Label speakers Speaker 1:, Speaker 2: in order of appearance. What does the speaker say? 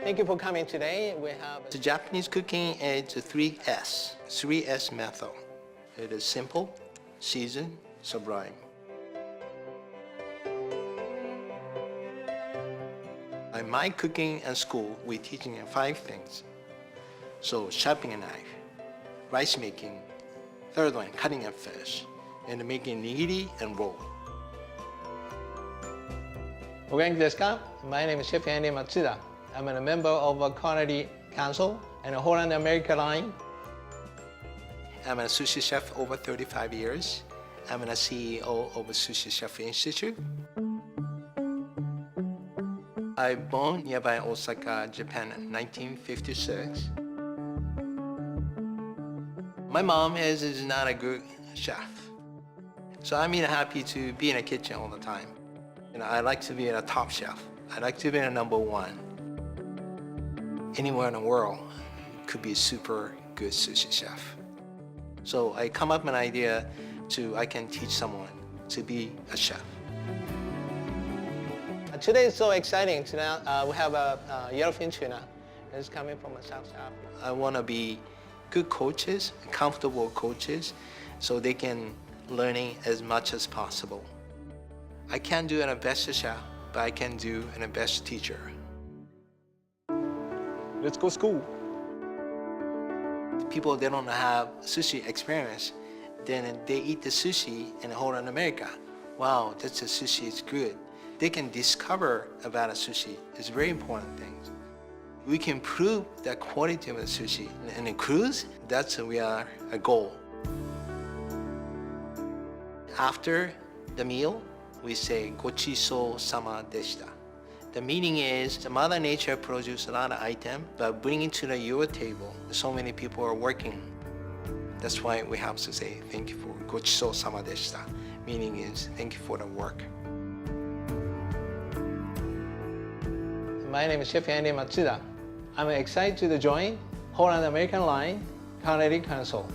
Speaker 1: Thank you for coming today. We have
Speaker 2: The Japanese cooking is the 3S method. It is simple, seasoned, sublime. In my cooking and school, we're teaching 5 things. So sharpening a knife, rice making, third one, cutting a fish, and making nigiri and roll.
Speaker 1: My name is Chef Andy Matsuda. I'm a member of the Culinary Council and the Holland America Line.
Speaker 2: I'm a sushi chef over 35 years. I'm a CEO of the Sushi Chef Institute. I was born nearby Osaka, Japan in 1956. My mom is not a good chef. So I'm happy to be in the kitchen all the time. I like to be a top chef. I like to be a number 1. Anywhere in the world could be a super good sushi chef. So I come up with an idea I can teach someone to be a chef.
Speaker 1: Today is so exciting. Today, we have a yellowfin tuna. It's coming from South Africa.
Speaker 2: I want to be good coaches, comfortable coaches, so they can learning as much as possible. I can't do a best chef, but I can do a best teacher.
Speaker 1: Let's go school.
Speaker 2: People that don't have sushi experience, then they eat the sushi in Holland America. Wow, that's a sushi, it's good. They can discover about a sushi. It's very important things. We can prove the quality of the sushi. And in cruise, that's a goal. After the meal, we say, Gochiso sama deshita. The meaning is the Mother Nature produces a lot of items, but bringing to your table, so many people are working. That's why we have to say thank you for Gochiso sama deshita. Meaning is thank you for the work.
Speaker 1: My name is Chef Andy Matsuda. I'm excited to join Holland American Line Culinary Council.